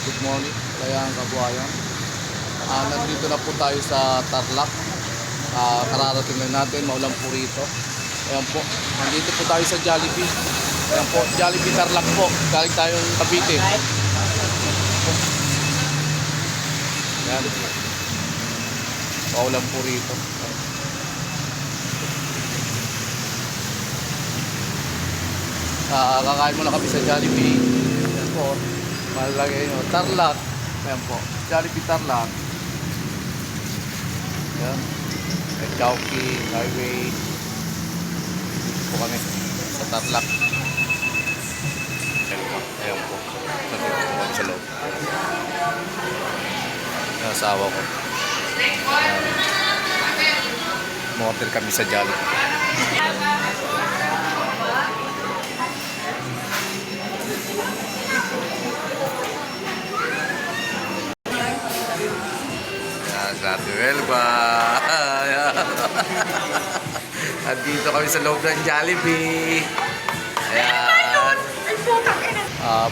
good morning. Kaya ang kabuhayan. Nandito na po tayo sa Tarlac. Kararating lang natin, maulan po rito. Ayan po, nandito po tayo sa Jollibee. Ayan po, Jollibee Tarlac po. Galing tayong Cavite. Ayan. Maulan po rito. Kakain muna kami sa Jollibee. Ayan po, malagay nyo, Tarlac. Ayan po, Jollibee Tarlac. Ayan, may Chowking, Highway. Dito po kami sa Tarlac. Ayan po, nandito po kami sa loob. Ang asawa ko. Mo-order kami sa Jollibee. Sa Tuelva. At dito kami sa loob ng Jollibee. Ayan.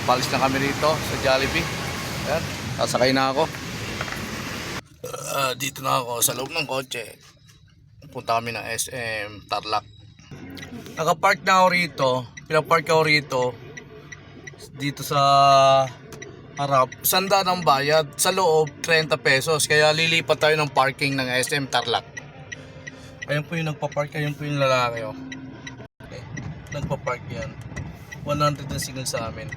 Palis na kami dito sa Jollibee. Ayan. Sasakay na ako. Dito na ako sa loob ng kotse. Punta kami ng SM Tarlac. Nakapark na ako rito. Pinapark ako rito. Dito sa harap, 100 ang bayad. Sa loob, 30 pesos. Kaya lilipat tayo ng parking ng SM Tarlac. Ayan po yung nagpa-park. Ayan po yung lalaki. Oh. Okay. Nagpa-park yan. 100 ang signal sa amin.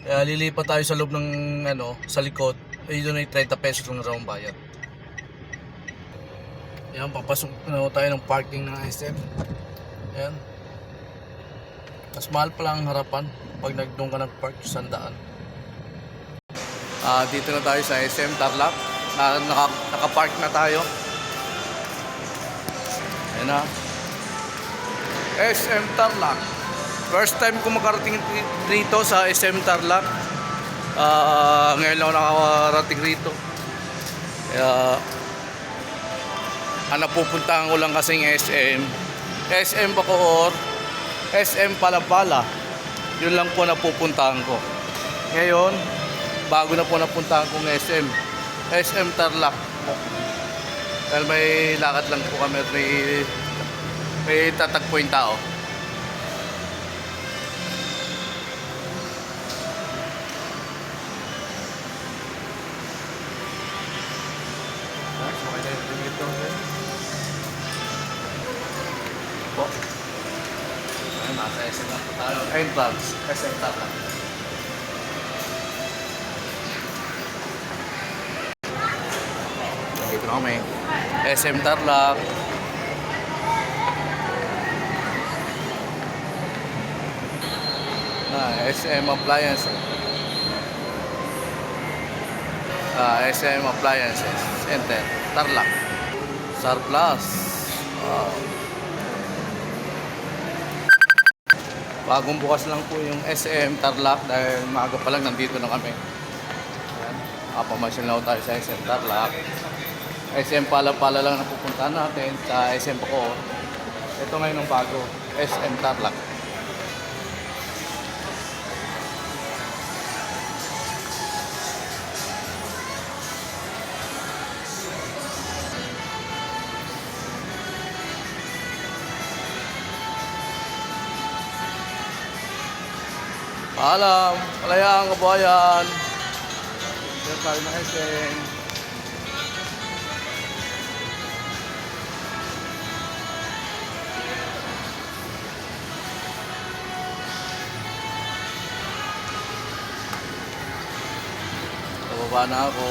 Kaya lilipat tayo sa loob ng sa likod. Doon ay 30 pesos lang na ang bayad. Ayan, papasok na tayo ng parking ng SM. Ayan. Mas mahal pala ang harapan pag doon ka nag-park, 100. Dito na tayo sa SM Tarlac. Naka-park na tayo. Ayan na. SM Tarlac. First time ko makarating dito sa SM Tarlac. Ngayon lang ako nakarating rito. Kaya napupuntahan ko lang kasing SM. SM Bacoor, SM Palapala. Yun lang po napupuntahan ko. Ngayon, bago na po napuntahan kong SM. SM Tarlac. Dahil may lakad lang po kami at may tatagpo yung tao. Nasa SM na po tayo. Entrance, SM Tarlac. Dito na kami. SM Tarlac. SM Appliances. SM Appliances Center, Tarlac. Surplus. Bagong bukas lang po yung SM Tarlac dahil maaga pa lang nandito na kami. Ayan. Pamasyal na tayo sa SM Tarlac. SM Palapala lang napupuntahan natin sa SM Bacoor. Ito ngayon ang bago, SM Tarlac. Paalam, palayang kabayan. Dito tayo na SM. Bababa na ako.